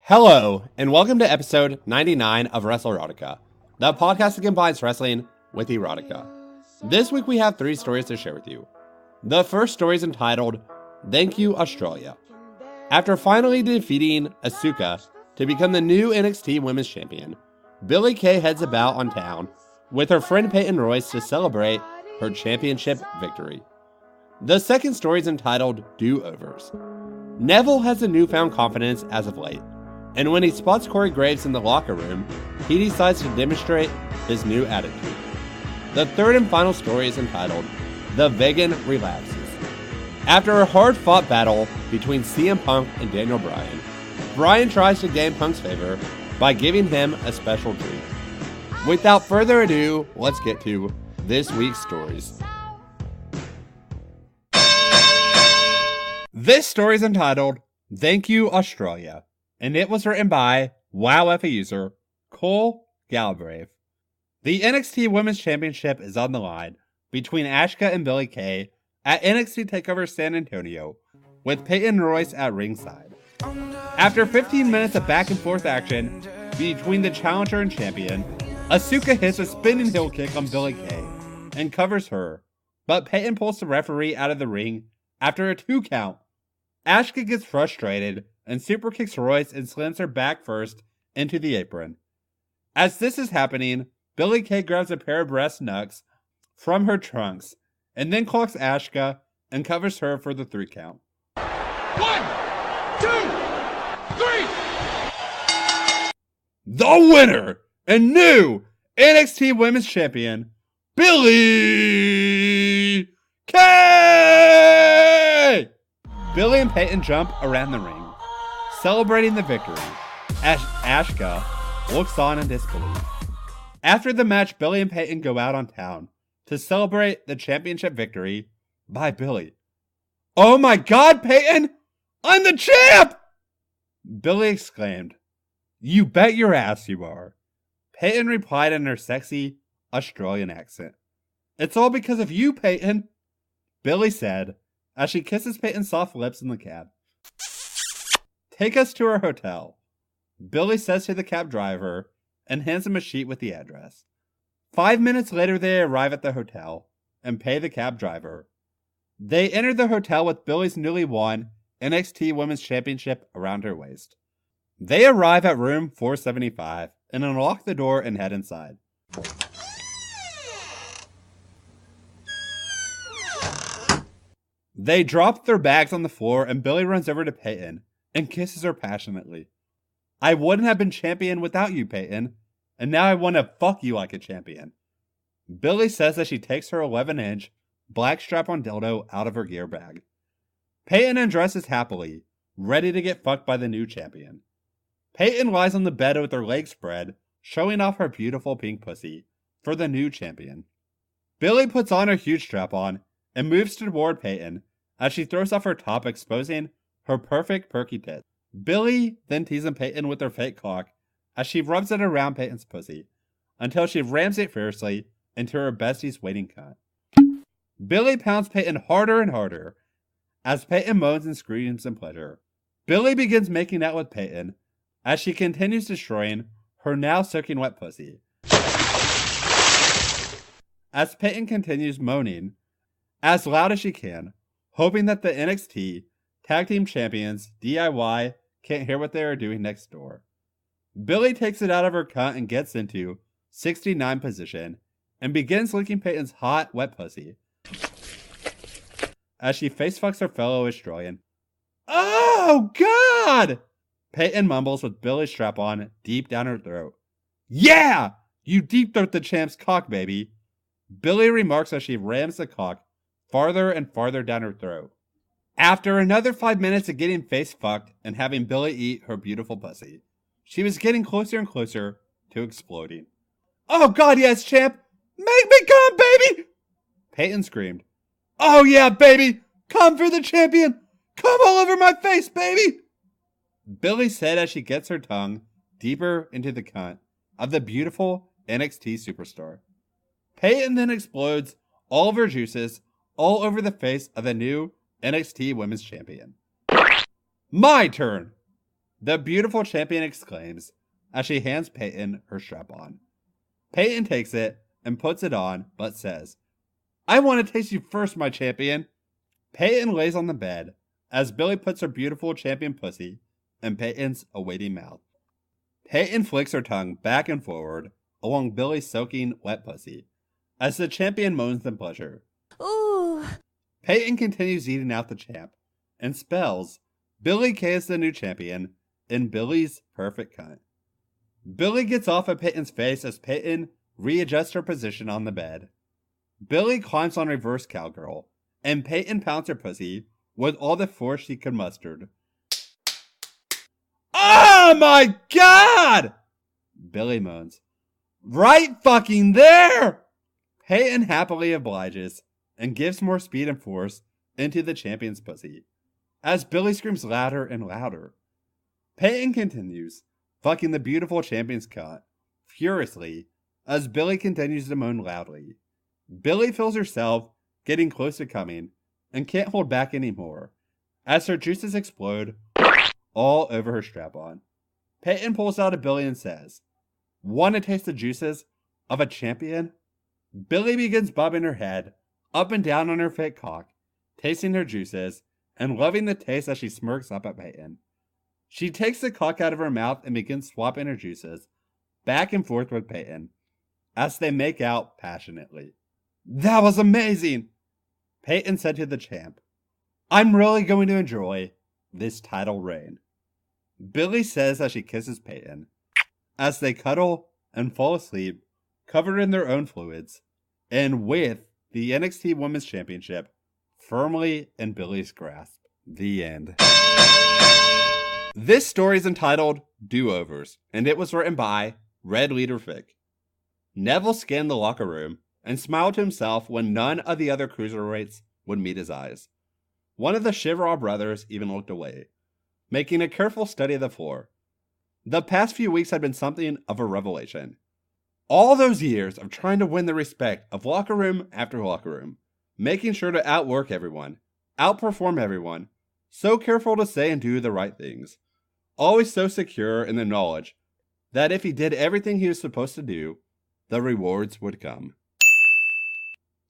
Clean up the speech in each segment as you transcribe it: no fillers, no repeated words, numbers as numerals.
Hello, and welcome to episode 99 of WrestleRotica, the podcast that combines wrestling with erotica. This week we have 3 stories to share with you. The first story is entitled, Thank You, Australia. After finally defeating Asuka to become the new NXT Women's Champion, Billie Kay heads about on town with her friend Peyton Royce to celebrate her championship victory. The second story is entitled, Do-Overs. Neville has a newfound confidence as of late, and when he spots Corey Graves in the locker room, he decides to demonstrate his new attitude. The third and final story is entitled, The Vegan Relapses. After a hard-fought battle between CM Punk and Daniel Bryan, Bryan tries to gain Punk's favor by giving him a special treat. Without further ado, let's get to this week's stories. This story is entitled, Thank You, Australia, and it was written by WowFA user Cole Galbraith. The NXT Women's Championship is on the line between Asuka and Billie Kay at NXT TakeOver San Antonio, with Peyton Royce at ringside. After 15 minutes of back and forth action between the challenger and champion, Asuka hits a spinning heel kick on Billie Kay and covers her, but Peyton pulls the referee out of the ring after a 2 count. Asuka gets frustrated and super kicks Royce and slams her back first into the apron. As this is happening, Billie Kay grabs a pair of breast knucks from her trunks and then clocks Asuka and covers her for the 3 count. 1, 2, 3! The winner and new NXT Women's Champion, Billie Kay! Billie and Peyton jump around the ring, celebrating the victory, as Asuka looks on in disbelief. After the match, Billie and Peyton go out on town to celebrate the championship victory by Billie. Oh my god, Peyton! I'm the champ! Billie exclaimed. You bet your ass you are. Peyton replied in her sexy Australian accent. It's all because of you, Peyton, Billie said as she kisses Peyton's soft lips in the cab. Take us to our hotel, Billie says to the cab driver and hands him a sheet with the address. 5 minutes later, they arrive at the hotel and pay the cab driver. They enter the hotel with Billie's newly won NXT Women's Championship around her waist. They arrive at room 475 and unlock the door and head inside. They drop their bags on the floor and Billie runs over to Peyton and kisses her passionately. I wouldn't have been champion without you, Peyton, and now I want to fuck you like a champion. Billie says as she takes her 11-inch black strap-on dildo out of her gear bag. Peyton undresses happily, ready to get fucked by the new champion. Peyton lies on the bed with her legs spread, showing off her beautiful pink pussy for the new champion. Billie puts on her huge strap-on and moves toward Peyton as she throws off her top, exposing her perfect perky tits. Billie then teases Peyton with her fake cock as she rubs it around Peyton's pussy until she rams it fiercely into her bestie's waiting cunt. Billie pounds Peyton harder and harder as Peyton moans and screams in pleasure. Billie begins making out with Peyton as she continues destroying her now soaking wet pussy. As Peyton continues moaning as loud as she can, hoping that the NXT Tag Team Champions, DIY, can't hear what they are doing next door. Billie takes it out of her cunt and gets into 69 position and begins licking Peyton's hot, wet pussy as she face fucks her fellow Australian. Oh, God! Peyton mumbles with Billie's strap on deep down her throat. Yeah! You deep throat the champ's cock, baby! Billie remarks as she rams the cock farther and farther down her throat. After another 5 minutes of getting face fucked and having Billie eat her beautiful pussy, she was getting closer and closer to exploding. Oh god, yes, champ! Make me come, baby! Peyton screamed. Oh yeah, baby! Come for the champion! Come all over my face, baby! Billie said as she gets her tongue deeper into the cunt of the beautiful NXT superstar. Peyton then explodes all of her juices all over the face of the new NXT Women's Champion. My turn! The beautiful champion exclaims as she hands Peyton her strap-on. Peyton takes it and puts it on, but says, "I want to taste you first, my champion." Peyton lays on the bed as Billie puts her beautiful champion pussy in Peyton's awaiting mouth. Peyton flicks her tongue back and forward along Billie's soaking wet pussy as the champion moans in pleasure. Ooh. Peyton continues eating out the champ and spells Billie Kay is the new champion in Billie's perfect cunt. Billie gets off of Peyton's face as Peyton readjusts her position on the bed. Billie climbs on reverse cowgirl, and Peyton pounds her pussy with all the force she could muster. Oh my god! Billie moans. Right fucking there! Peyton happily obliges and gives more speed and force into the champion's pussy, as Billie screams louder and louder. Peyton continues, fucking the beautiful champion's cunt furiously as Billie continues to moan loudly. Billie feels herself getting close to coming and can't hold back anymore as her juices explode all over her strap-on. Peyton pulls out a Billie and says, "Want to taste the juices of a champion?" Billie begins bobbing her head up and down on her fake cock, tasting her juices and loving the taste as she smirks up at Peyton. She takes the cock out of her mouth and begins swapping her juices back and forth with Peyton as they make out passionately. "That was amazing," Peyton said to the champ. "I'm really going to enjoy this title reign," Billie says as she kisses Peyton, as they cuddle and fall asleep, covered in their own fluids, and with the NXT Women's Championship firmly in Billie's grasp. The end. This story is entitled Do-Overs, and it was written by Red Leader Fick. Neville scanned the locker room and smiled to himself when none of the other cruiserweights would meet his eyes. One of the Shivrov brothers even looked away, making a careful study of the floor. The past few weeks had been something of a revelation. All those years of trying to win the respect of locker room after locker room, making sure to outwork everyone, outperform everyone, so careful to say and do the right things, always so secure in the knowledge that if he did everything he was supposed to do, the rewards would come.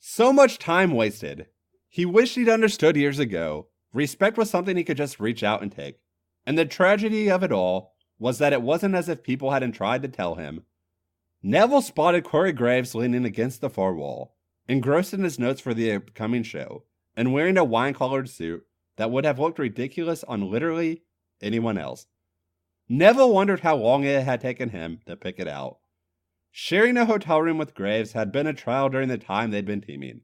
So much time wasted. He wished he'd understood years ago, respect was something he could just reach out and take. And the tragedy of it all was that it wasn't as if people hadn't tried to tell him. Neville spotted Corey Graves leaning against the far wall, engrossed in his notes for the upcoming show, and wearing a wine-collared suit that would have looked ridiculous on literally anyone else. Neville wondered how long it had taken him to pick it out. Sharing a hotel room with Graves had been a trial during the time they'd been teaming.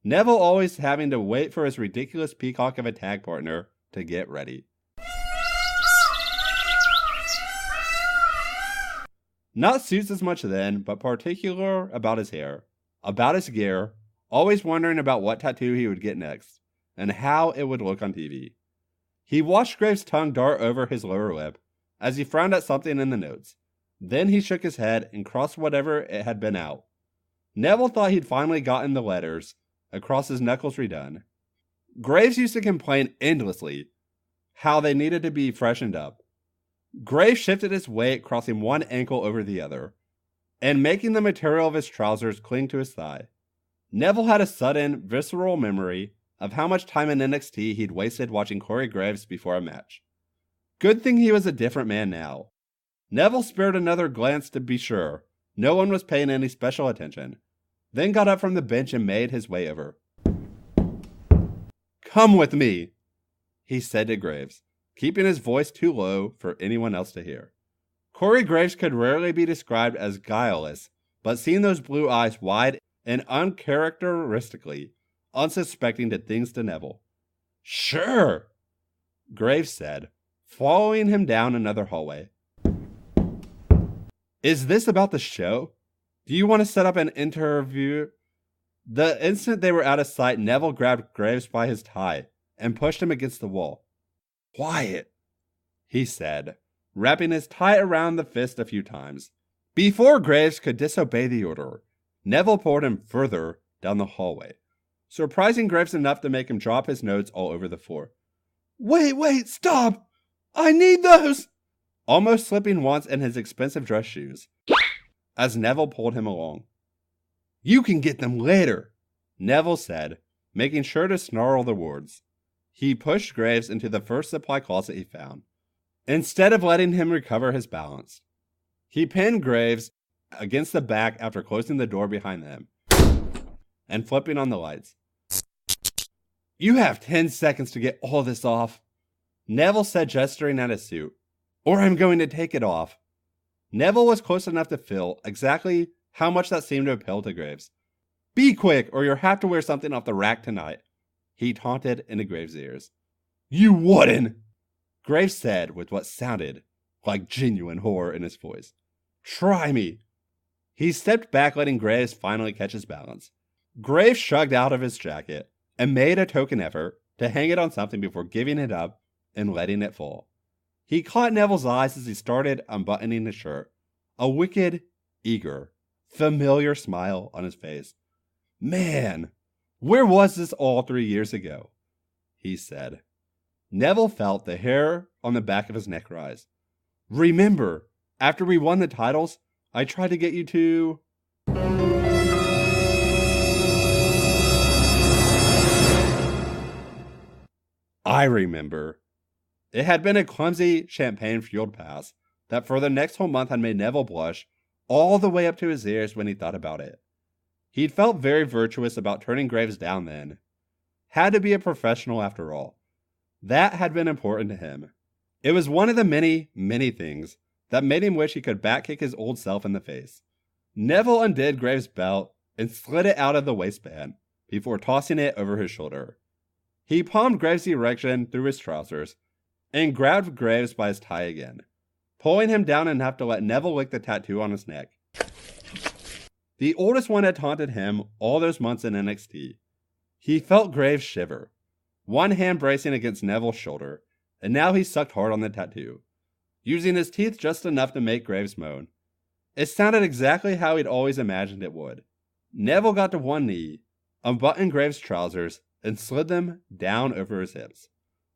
Neville always having to wait for his ridiculous peacock of a tag partner to get ready. Not suits as much then, but particular about his hair, about his gear, always wondering about what tattoo he would get next, and how it would look on TV. He watched Graves' tongue dart over his lower lip as he frowned at something in the notes. Then he shook his head and crossed whatever it had been out. Neville thought he'd finally gotten the letters across his knuckles redone. Graves used to complain endlessly how they needed to be freshened up. Graves shifted his weight, crossing one ankle over the other, and making the material of his trousers cling to his thigh. Neville had a sudden, visceral memory of how much time in NXT he'd wasted watching Corey Graves before a match. Good thing he was a different man now. Neville spared another glance to be sure no one was paying any special attention, then got up from the bench and made his way over. "Come with me," he said to Graves, keeping his voice too low for anyone else to hear. Corey Graves could rarely be described as guileless, but seeing those blue eyes wide and uncharacteristically unsuspecting did things to Neville. "Sure," Graves said, following him down another hallway. "Is this about the show? Do you want to set up an interview?" The instant they were out of sight, Neville grabbed Graves by his tie and pushed him against the wall. "Quiet," he said, wrapping his tie around the fist a few times. Before Graves could disobey the order, Neville pulled him further down the hallway, surprising Graves enough to make him drop his notes all over the floor. Wait, stop! I need those!" almost slipping once in his expensive dress shoes, as Neville pulled him along. "You can get them later," Neville said, making sure to snarl the words. He pushed Graves into the first supply closet he found, instead of letting him recover his balance. He pinned Graves against the back after closing the door behind them and flipping on the lights. "You have 10 seconds to get all this off," Neville said, gesturing at his suit, "or I'm going to take it off." Neville was close enough to feel exactly how much that seemed to appeal to Graves. "Be quick, or you'll have to wear something off the rack tonight," he taunted into Graves' ears. "You wouldn't," Graves said with what sounded like genuine horror in his voice. "Try me." He stepped back, letting Graves finally catch his balance. Graves shrugged out of his jacket and made a token effort to hang it on something before giving it up and letting it fall. He caught Neville's eyes as he started unbuttoning his shirt, a wicked, eager, familiar smile on his face. "Man, where was this all 3 years ago?" he said. Neville felt the hair on the back of his neck rise. "Remember, after we won the titles, I tried to get you to..." I remember. It had been a clumsy, champagne-fueled pass that for the next whole month had made Neville blush all the way up to his ears when he thought about it. He'd felt very virtuous about turning Graves down then. Had to be a professional after all. That had been important to him. It was one of the many, many things that made him wish he could backkick his old self in the face. Neville undid Graves' belt and slid it out of the waistband before tossing it over his shoulder. He palmed Graves' erection through his trousers and grabbed Graves by his tie again, pulling him down enough to let Neville lick the tattoo on his neck. The oldest one had taunted him all those months in NXT. He felt Graves shiver, one hand bracing against Neville's shoulder, and now he sucked hard on the tattoo, using his teeth just enough to make Graves moan. It sounded exactly how he'd always imagined it would. Neville got to one knee, unbuttoned Graves' trousers, and slid them down over his hips.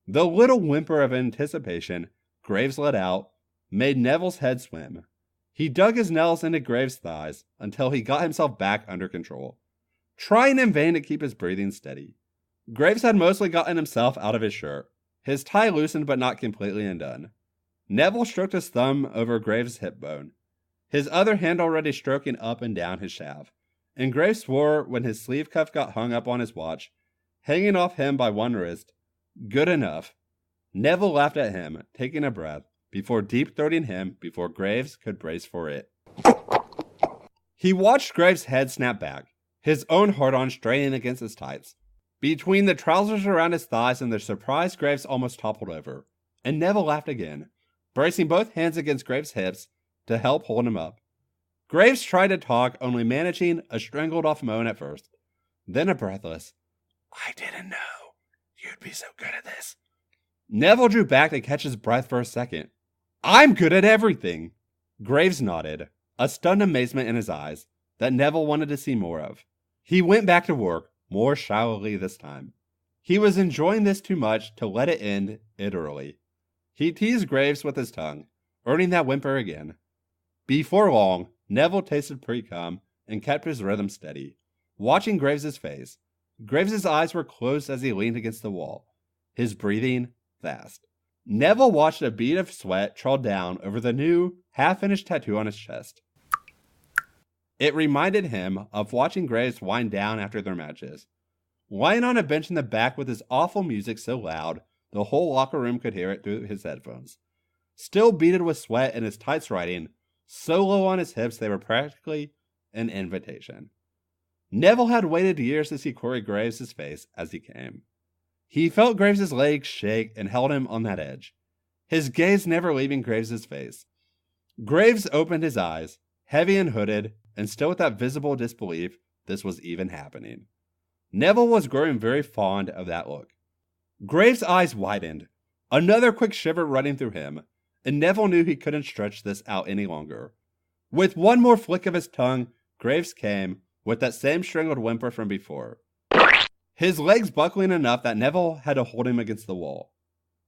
The little whimper of anticipation Graves let out made Neville's head swim. He dug his nails into Graves' thighs until he got himself back under control, trying in vain to keep his breathing steady. Graves had mostly gotten himself out of his shirt, his tie loosened but not completely undone. Neville stroked his thumb over Graves' hip bone, his other hand already stroking up and down his shaft, and Graves swore when his sleeve cuff got hung up on his watch, hanging off him by one wrist. Good enough. Neville laughed at him, taking a breath, before deep-throating him before Graves could brace for it. He watched Graves' head snap back, his own hard-on straining against his tights. Between the trousers around his thighs and the surprise, Graves almost toppled over, and Neville laughed again, bracing both hands against Graves' hips to help hold him up. Graves tried to talk, only managing a strangled-off moan at first, then a breathless, "I didn't know you'd be so good at this." Neville drew back to catch his breath for a second. "I'm good at everything." Graves nodded, a stunned amazement in his eyes that Neville wanted to see more of. He went back to work, more shallowly this time. He was enjoying this too much to let it end it early. He teased Graves with his tongue, earning that whimper again. Before long, Neville tasted pre-cum and kept his rhythm steady, watching Graves' face. Graves' eyes were closed as he leaned against the wall, his breathing fast. Neville watched a bead of sweat trail down over the new, half-finished tattoo on his chest. It reminded him of watching Graves wind down after their matches, lying on a bench in the back with his awful music so loud the whole locker room could hear it through his headphones, still beaded with sweat and his tights riding so low on his hips they were practically an invitation. Neville had waited years to see Corey Graves' face as he came. He felt Graves' legs shake and held him on that edge, his gaze never leaving Graves' face. Graves opened his eyes, heavy and hooded, and still with that visible disbelief this was even happening. Neville was growing very fond of that look. Graves' eyes widened, another quick shiver running through him, and Neville knew he couldn't stretch this out any longer. With one more flick of his tongue, Graves came, with that same strangled whimper from before, his legs buckling enough that Neville had to hold him against the wall.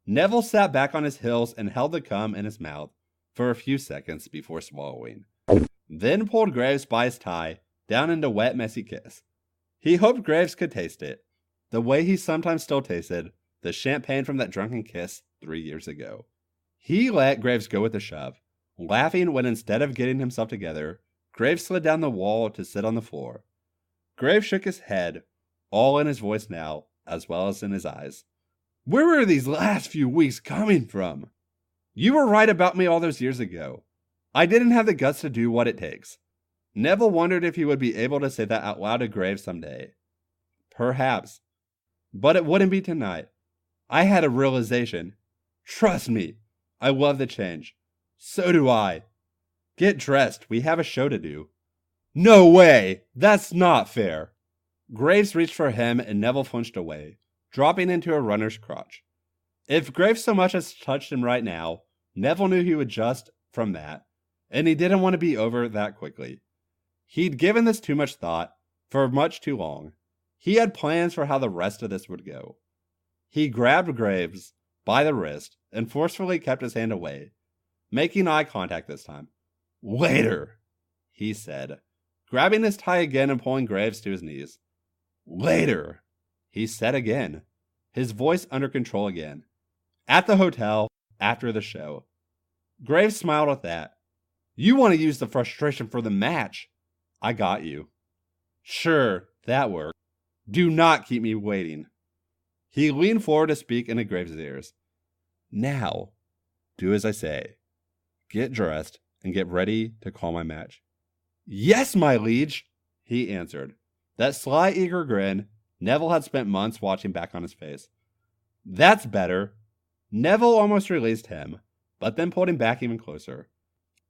Neville sat back on his heels and held the cum in his mouth, for a few seconds before swallowing, then pulled Graves by his tie down into a wet, messy kiss. He hoped Graves could taste it, the way he sometimes still tasted the champagne from that drunken kiss 3 years ago. He let Graves go with a shove, laughing when instead of getting himself together, Graves slid down the wall to sit on the floor. Graves shook his head, all in his voice now, as well as in his eyes. Where were these last few weeks coming from? You were right about me all those years ago. I didn't have the guts to do what it takes. Neville wondered if he would be able to say that out loud to Graves someday. Perhaps. But it wouldn't be tonight. I had a realization. Trust me, I love the change. So do I. Get dressed, we have a show to do. No way! That's not fair! Graves reached for him and Neville flinched away, dropping into a runner's crotch. If Graves so much as touched him right now, Neville knew he would just from that, and he didn't want to be over that quickly. He'd given this too much thought, for much too long. He had plans for how the rest of this would go. He grabbed Graves by the wrist and forcefully kept his hand away, making eye contact this time. Later, he said, grabbing his tie again and pulling Graves to his knees. Later, he said again, his voice under control again. At the hotel, after the show. Graves smiled at that. You want to use the frustration for the match. I got you. Sure, that worked. Do not keep me waiting. He leaned forward to speak into Graves' ears. Now, do as I say. Get dressed and get ready to call my match. Yes, my liege, he answered. That sly, eager grin Neville had spent months watching back on his face. That's better. Neville almost released him, but then pulled him back even closer.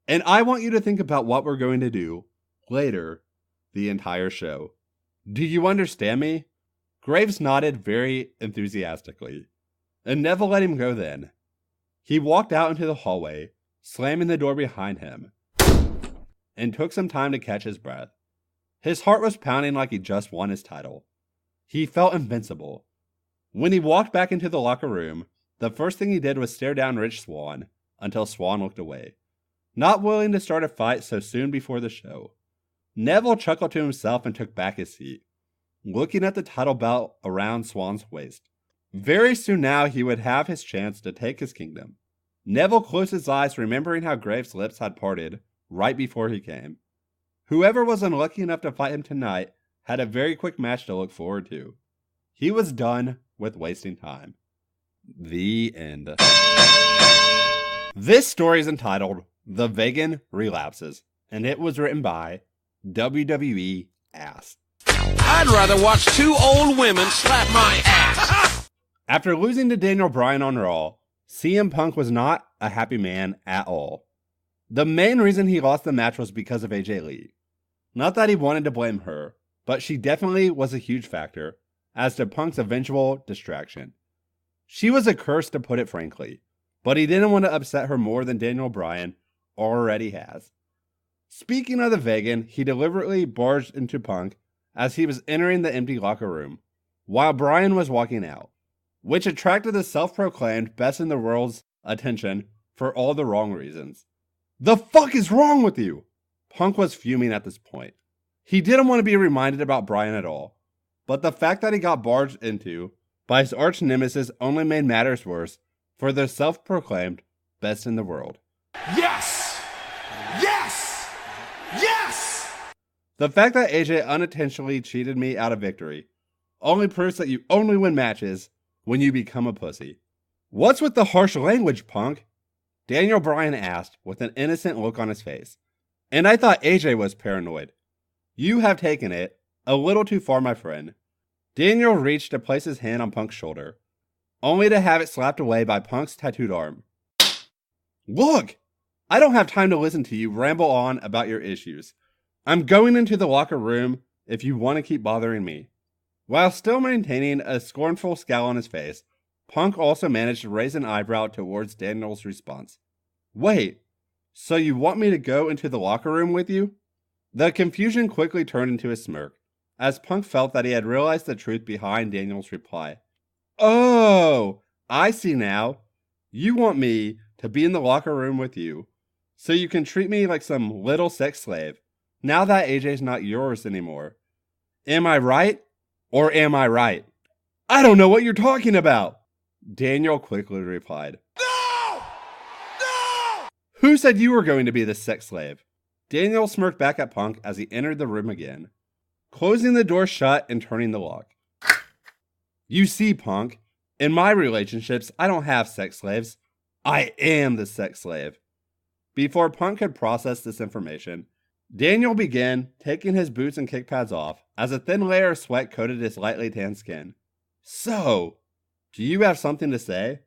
And I want you to think about what we're going to do later, the entire show. Do you understand me? Graves nodded very enthusiastically, and Neville let him go then. He walked out into the hallway, slamming the door behind him, and took some time to catch his breath. His heart was pounding like he just won his title. He felt invincible. When he walked back into the locker room, the first thing he did was stare down Rich Swann until Swann looked away, not willing to start a fight so soon before the show. Neville chuckled to himself and took back his seat, looking at the title belt around Swann's waist. Very soon now he would have his chance to take his kingdom. Neville closed his eyes, remembering how Graves' lips had parted right before he came. Whoever was unlucky enough to fight him tonight had a very quick match to look forward to. He was done with wasting time. The end. This story is entitled The Vegan Relapses, and it was written by WWE Ass. I'd rather watch two old women slap my ass. After losing to Daniel Bryan on Raw, CM Punk was not a happy man at all. The main reason he lost the match was because of AJ Lee. Not that he wanted to blame her, but she definitely was a huge factor as to Punk's eventual distraction. She was a curse, to put it frankly, but he didn't want to upset her more than Daniel Bryan already has. Speaking of the vegan, he deliberately barged into Punk as he was entering the empty locker room, while Bryan was walking out, which attracted the self-proclaimed best in the world's attention for all the wrong reasons. The fuck is wrong with you? Punk was fuming at this point. He didn't want to be reminded about Bryan at all, but the fact that he got barged into by his arch nemesis only made matters worse for the self-proclaimed best in the world. Yes! Yes! Yes! The fact that AJ unintentionally cheated me out of victory only proves that you only win matches when you become a pussy. What's with the harsh language, Punk? Daniel Bryan asked with an innocent look on his face. And I thought AJ was paranoid. You have taken it a little too far, my friend. Daniel reached to place his hand on Punk's shoulder, only to have it slapped away by Punk's tattooed arm. Look! I don't have time to listen to you ramble on about your issues. I'm going into the locker room if you want to keep bothering me. While still maintaining a scornful scowl on his face, Punk also managed to raise an eyebrow towards Daniel's response. Wait, so you want me to go into the locker room with you? The confusion quickly turned into a smirk, as Punk felt that he had realized the truth behind Daniel's reply. Oh, I see now. You want me to be in the locker room with you, so you can treat me like some little sex slave, now that AJ's not yours anymore. Am I right? Or am I right? I don't know what you're talking about, Daniel quickly replied. No! No! Who said you were going to be the sex slave? Daniel smirked back at Punk as he entered the room again, closing the door shut and turning the lock. You see, Punk, in my relationships, I don't have sex slaves. I am the sex slave. Before Punk could process this information, Daniel began taking his boots and kick pads off as a thin layer of sweat coated his lightly tanned skin. So, do you have something to say?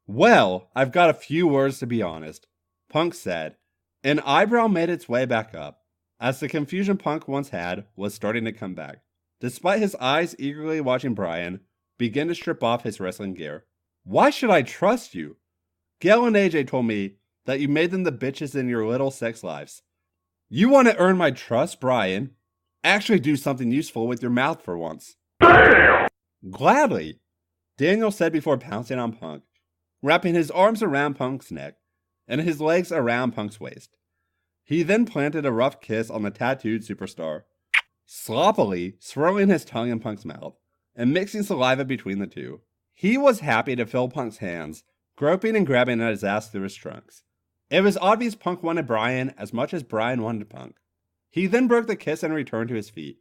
Well, I've got a few words to be honest, Punk said. An eyebrow made its way back up, as the confusion Punk once had was starting to come back, despite his eyes eagerly watching Brian begin to strip off his wrestling gear. Why should I trust you? Gail and AJ told me that you made them the bitches in your little sex lives. You want to earn my trust, Brian? Actually do something useful with your mouth for once. Damn! Gladly, Daniel said before pouncing on Punk, wrapping his arms around Punk's neck and his legs around Punk's waist. He then planted a rough kiss on the tattooed superstar, sloppily swirling his tongue in Punk's mouth and mixing saliva between the two. He was happy to feel Punk's hands, groping and grabbing at his ass through his trunks. It was obvious Punk wanted Brian as much as Brian wanted Punk. He then broke the kiss and returned to his feet.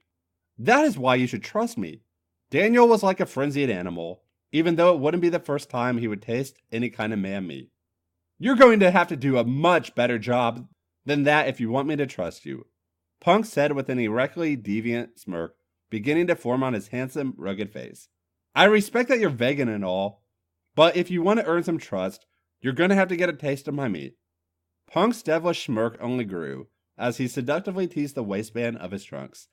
That is why you should trust me. Daniel was like a frenzied animal, even though it wouldn't be the first time he would taste any kind of man meat. You're going to have to do a much better job than that if you want me to trust you, Punk said with an erectly deviant smirk beginning to form on his handsome, rugged face. I respect that you're vegan and all, but if you want to earn some trust, you're going to have to get a taste of my meat. Punk's devilish smirk only grew as he seductively teased the waistband of his trunks,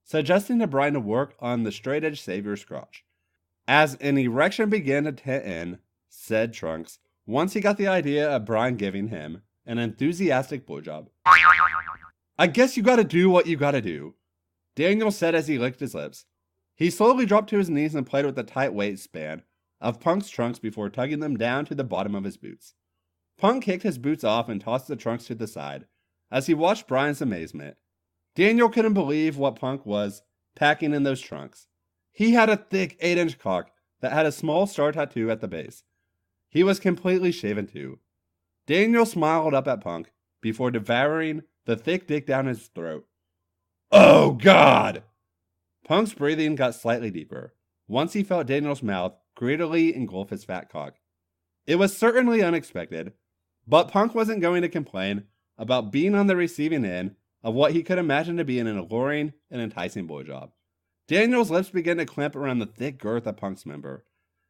suggesting to Brian to work on the straight-edge savior's crotch. As an erection began to tent in said trunks, once he got the idea of Brian giving him an enthusiastic blowjob. I guess you gotta do what you gotta do, Daniel said as he licked his lips. He slowly dropped to his knees and played with the tight waistband of Punk's trunks before tugging them down to the bottom of his boots. Punk kicked his boots off and tossed the trunks to the side as he watched Brian's amazement. Daniel couldn't believe what Punk was packing in those trunks. He had a thick 8-inch cock that had a small star tattoo at the base. He was completely shaven too. Daniel smiled up at Punk before devouring the thick dick down his throat. Oh God! Punk's breathing got slightly deeper once he felt Daniel's mouth greedily engulf his fat cock. It was certainly unexpected, but Punk wasn't going to complain about being on the receiving end of what he could imagine to be an alluring and enticing blowjob. Daniel's lips began to clamp around the thick girth of Punk's member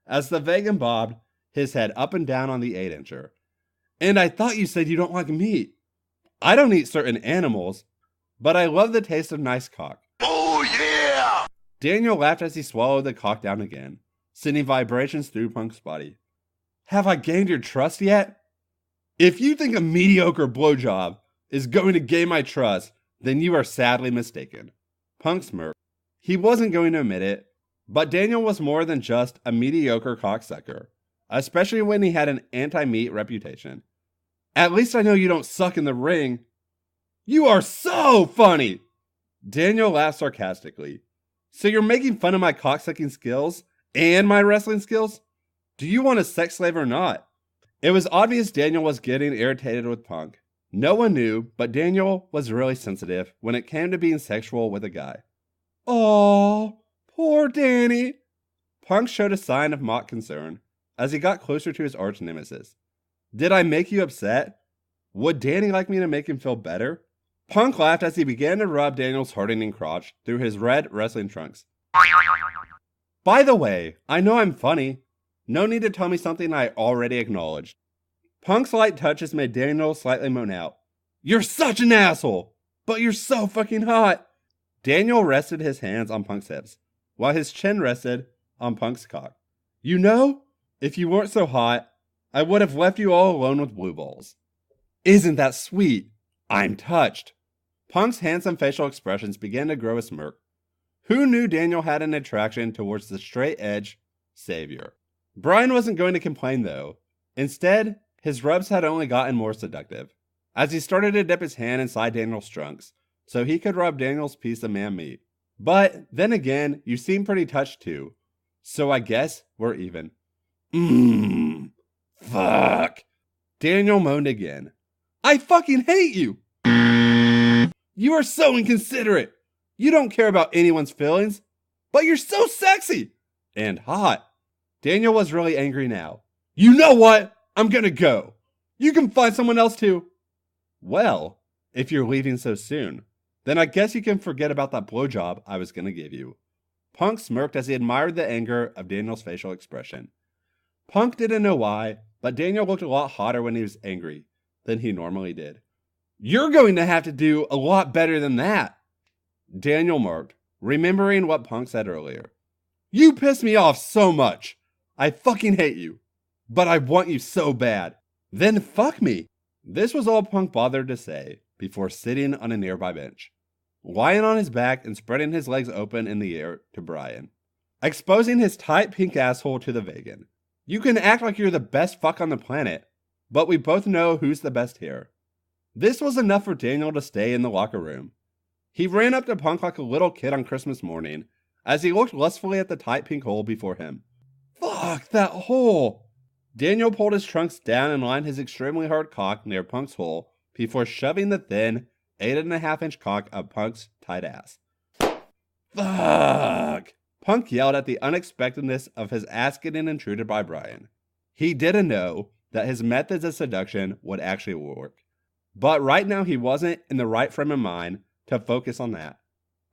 as the vegan bobbed his head up and down on the 8-incher. And I thought you said you don't like meat. I don't eat certain animals, but I love the taste of nice cock. Oh yeah! Daniel laughed as he swallowed the cock down again, sending vibrations through Punk's body. Have I gained your trust yet? If you think a mediocre blowjob is going to gain my trust, then you are sadly mistaken. Punk smirked. He wasn't going to admit it, but Daniel was more than just a mediocre cocksucker, especially when he had an anti-meat reputation. At least I know you don't suck in the ring. You are so funny! Daniel laughed sarcastically. So you're making fun of my cocksucking skills and my wrestling skills? Do you want a sex slave or not? It was obvious Daniel was getting irritated with Punk. No one knew, but Daniel was really sensitive when it came to being sexual with a guy. Oh, poor Danny. Punk showed a sign of mock concern as he got closer to his arch nemesis. Did I make you upset? Would Danny like me to make him feel better? Punk laughed as he began to rub Daniel's hardening crotch through his red wrestling trunks. By the way, I know I'm funny. No need to tell me something I already acknowledged. Punk's light touches made Daniel slightly moan out. You're such an asshole, but you're so fucking hot. Daniel rested his hands on Punk's hips, while his chin rested on Punk's cock. You know, if you weren't so hot, I would have left you all alone with blue balls. Isn't that sweet? I'm touched. Punk's handsome facial expressions began to grow a smirk. Who knew Daniel had an attraction towards the straight-edge savior? Brian wasn't going to complain, though. Instead, his rubs had only gotten more seductive. as he started to dip his hand inside Daniel's trunks so he could rub Daniel's piece of man meat. But then again, you seem pretty touched too, so I guess we're even. Fuck. Daniel moaned again. I fucking hate you! You are so inconsiderate. You don't care about anyone's feelings, but you're so sexy and hot. Daniel was really angry now. You know what? I'm gonna go. You can find someone else too. Well, if you're leaving so soon, then I guess you can forget about that blowjob I was gonna give you. Punk smirked as he admired the anger of Daniel's facial expression. Punk didn't know why, but Daniel looked a lot hotter when he was angry than he normally did. You're going to have to do a lot better than that, Daniel murmured, remembering what Punk said earlier. You piss me off so much. I fucking hate you. But I want you so bad. Then fuck me. This was all Punk bothered to say before sitting on a nearby bench, lying on his back and spreading his legs open in the air to Brian, exposing his tight pink asshole to the vegan. You can act like you're the best fuck on the planet, but we both know who's the best here. This was enough for Daniel to stay in the locker room. He ran up to Punk like a little kid on Christmas morning as he looked lustfully at the tight pink hole before him. Fuck that hole! Daniel pulled his trunks down and lined his extremely hard cock near Punk's hole before shoving the thin 8.5-inch cock up Punk's tight ass. Fuck! Punk yelled at the unexpectedness of his ass getting intruded by Brian. He didn't know that his methods of seduction would actually work. But right now he wasn't in the right frame of mind to focus on that,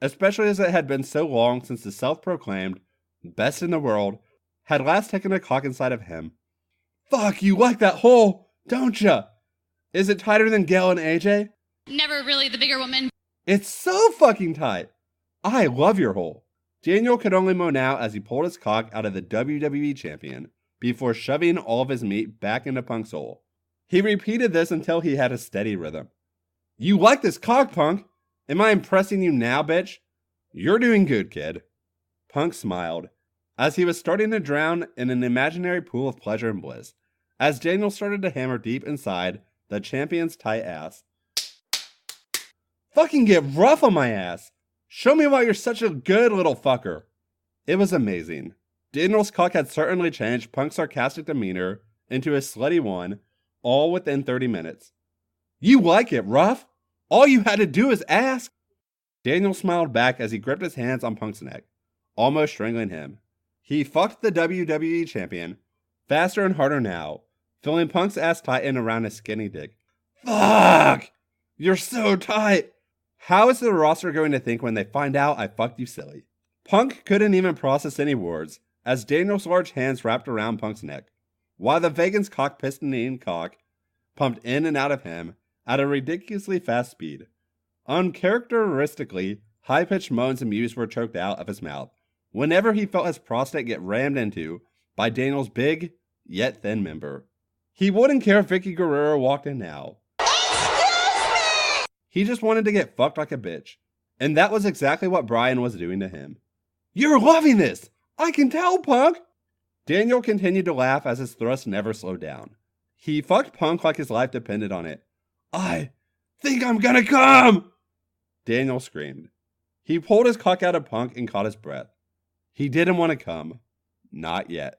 especially as it had been so long since the self-proclaimed best in the world had last taken a cock inside of him. Fuck, you like that hole, don't ya? Is it tighter than Gail and AJ? Never really the bigger woman. It's so fucking tight. I love your hole. Daniel could only moan out as he pulled his cock out of the WWE champion before shoving all of his meat back into Punk's hole. He repeated this until he had a steady rhythm. You like this cock, Punk? Am I impressing you now, bitch? You're doing good, kid. Punk smiled as he was starting to drown in an imaginary pool of pleasure and bliss as Daniel started to hammer deep inside the champion's tight ass. Fucking get rough on my ass. Show me why you're such a good little fucker. It was amazing. Daniel's cock had certainly changed Punk's sarcastic demeanor into a slutty one, all within 30 minutes. You like it, rough? All you had to do is ask. Daniel smiled back as he gripped his hands on Punk's neck, almost strangling him. He fucked the WWE champion, faster and harder now, feeling Punk's ass tighten around his skinny dick. Fuck! You're so tight! How is the roster going to think when they find out I fucked you silly? Punk couldn't even process any words as Daniel's large hands wrapped around Punk's neck, while the vegan's cock pistoning cock pumped in and out of him at a ridiculously fast speed. Uncharacteristically, high-pitched moans and mews were choked out of his mouth whenever he felt his prostate get rammed into by Daniel's big, yet thin member. He wouldn't care if Vicky Guerrero walked in now. He just wanted to get fucked like a bitch, and that was exactly what Brian was doing to him. You're loving this! I can tell, Punk! Daniel continued to laugh as his thrust never slowed down. He fucked Punk like his life depended on it. I think I'm gonna come! Daniel screamed. He pulled his cock out of Punk and caught his breath. He didn't want to come. Not yet.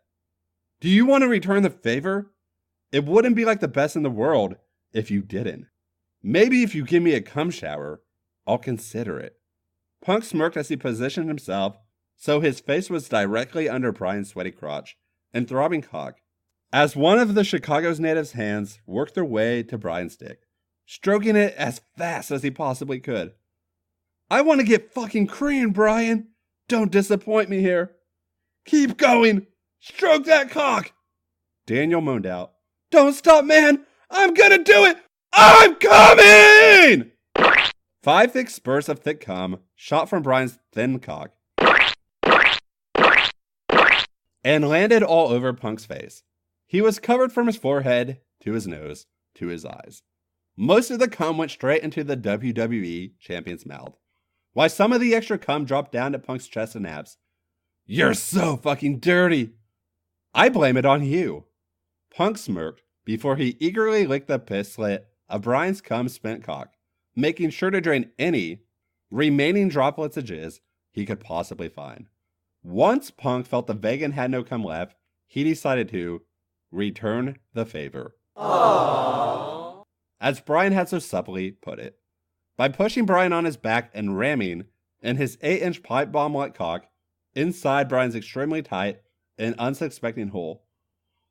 Do you want to return the favor? It wouldn't be like the best in the world if you didn't. Maybe if you give me a cum shower, I'll consider it. Punk smirked as he positioned himself so his face was directly under Brian's sweaty crotch and throbbing cock, as one of the Chicago's natives' hands worked their way to Brian's dick, stroking it as fast as he possibly could. I want to get fucking creamed, Brian. Don't disappoint me here. Keep going. Stroke that cock. Daniel moaned out. Don't stop, man. I'm gonna do it. I'm coming! 5 thick spurts of thick cum shot from Brian's thin cock and landed all over Punk's face. He was covered from his forehead to his nose to his eyes. Most of the cum went straight into the WWE champion's mouth, while some of the extra cum dropped down to Punk's chest and abs. You're so fucking dirty. I blame it on you. Punk smirked before he eagerly licked the piss slit of Bryan's cum-spent cock, making sure to drain any remaining droplets of jizz he could possibly find. Once Punk felt the vegan had no cum left, he decided to return the favor. Aww. As Bryan had so supplely put it. By pushing Bryan on his back and ramming in his 8-inch pipe bomb-like cock inside Bryan's extremely tight and unsuspecting hole.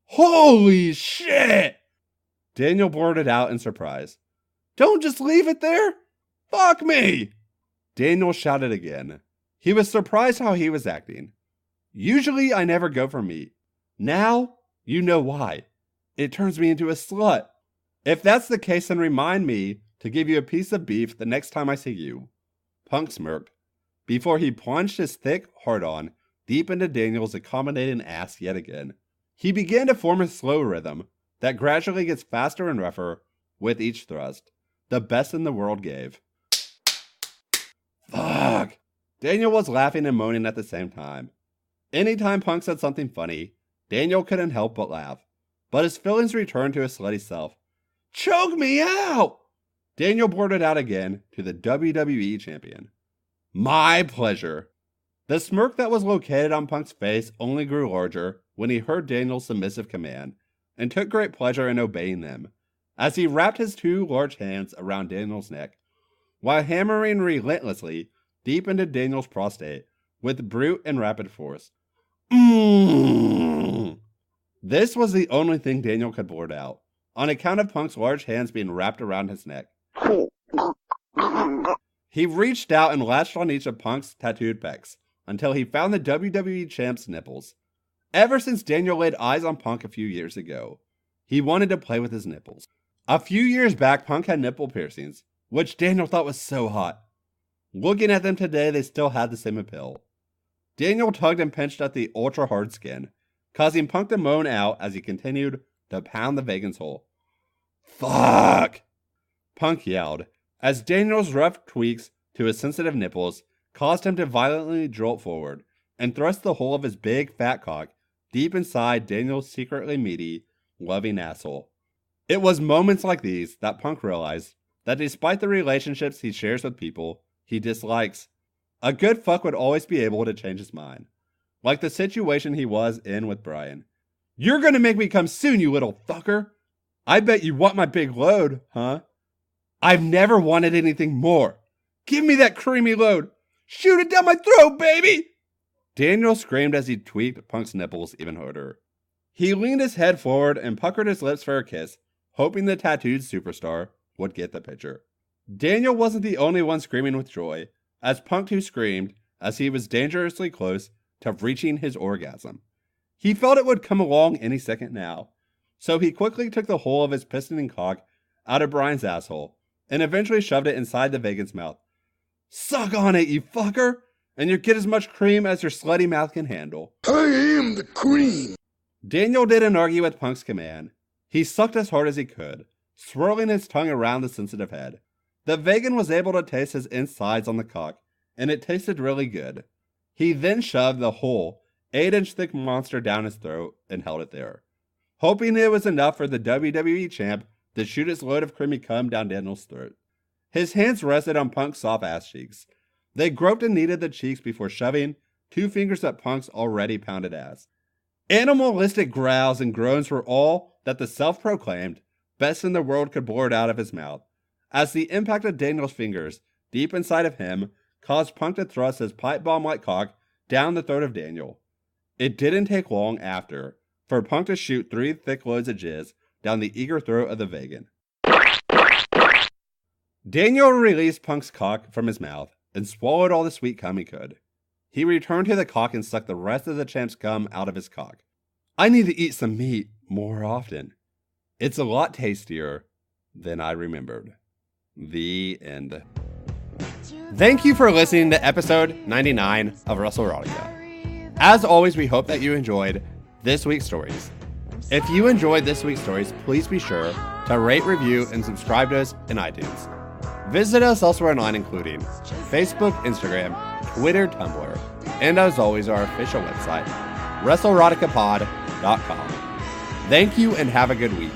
Holy shit! Daniel blurted out in surprise. Don't just leave it there! Fuck me! Daniel shouted again. He was surprised how he was acting. Usually I never go for meat. Now, you know why. It turns me into a slut. If that's the case, then remind me to give you a piece of beef the next time I see you. Punk smirked, before he plunged his thick hard-on deep into Daniel's accommodating ass yet again. He began to form a slow rhythm that gradually gets faster and rougher with each thrust, the best in the world gave. Fuck! Daniel was laughing and moaning at the same time. Anytime Punk said something funny, Daniel couldn't help but laugh, but his feelings returned to his slutty self. Choke me out! Daniel blurted out again to the WWE champion. My pleasure. The smirk that was located on Punk's face only grew larger when he heard Daniel's submissive command, and took great pleasure in obeying them, as he wrapped his two large hands around Daniel's neck, while hammering relentlessly deep into Daniel's prostate with brute and rapid force. This was the only thing Daniel could blurt out, on account of Punk's large hands being wrapped around his neck. He reached out and latched on each of Punk's tattooed pecs, until he found the WWE Champ's nipples. Ever since Daniel laid eyes on Punk a few years ago, he wanted to play with his nipples. A few years back, Punk had nipple piercings, which Daniel thought was so hot. Looking at them today, they still had the same appeal. Daniel tugged and pinched at the ultra-hard skin, causing Punk to moan out as he continued to pound the vegan's hole. Fuck! Punk yelled, as Daniel's rough tweaks to his sensitive nipples caused him to violently jolt forward and thrust the whole of his big fat cock deep inside Daniel's secretly meaty, loving asshole. It was moments like these that Punk realized that despite the relationships he shares with people he dislikes, a good fuck would always be able to change his mind. Like the situation he was in with Bryan. You're gonna make me come soon, you little fucker! I bet you want my big load, huh? I've never wanted anything more. Give me that creamy load. Shoot it down my throat, baby! Daniel screamed as he tweaked Punk's nipples even harder. He leaned his head forward and puckered his lips for a kiss, hoping the tattooed superstar would get the picture. Daniel wasn't the only one screaming with joy, as Punk too screamed as he was dangerously close to reaching his orgasm. He felt it would come along any second now, so he quickly took the whole of his pistoning cock out of Bryan's asshole and eventually shoved it inside the vegan's mouth. Suck on it, you fucker, and you'll get as much cream as your slutty mouth can handle. I am the cream. Daniel didn't argue with Punk's command. He sucked as hard as he could, swirling his tongue around the sensitive head. The vegan was able to taste his insides on the cock, and it tasted really good. He then shoved the whole 8-inch thick monster down his throat and held it there, hoping it was enough for the WWE champ to shoot his load of creamy cum down Daniel's throat. His hands rested on Punk's soft ass cheeks. They groped and kneaded the cheeks before shoving 2 fingers up Punk's already pounded ass. Animalistic growls and groans were all that the self-proclaimed best in the world could blurt out of his mouth, as the impact of Daniel's fingers deep inside of him caused Punk to thrust his pipe bomb-like cock down the throat of Daniel. It didn't take long after for Punk to shoot 3 thick loads of jizz down the eager throat of the vegan. Daniel released Punk's cock from his mouth and swallowed all the sweet cum he could. He returned to the cock and sucked the rest of the champ's cum out of his cock. I need to eat some meat more often. It's a lot tastier than I remembered. The end. Thank you for listening to episode 99 of WrestleRotica. As always, we hope that you enjoyed this week's stories. If you enjoyed this week's stories, please be sure to rate, review, and subscribe to us in iTunes. Visit us elsewhere online, including Facebook, Instagram, Twitter, Tumblr, and as always, our official website, WrestleRoticapod.com. Thank you and have a good week.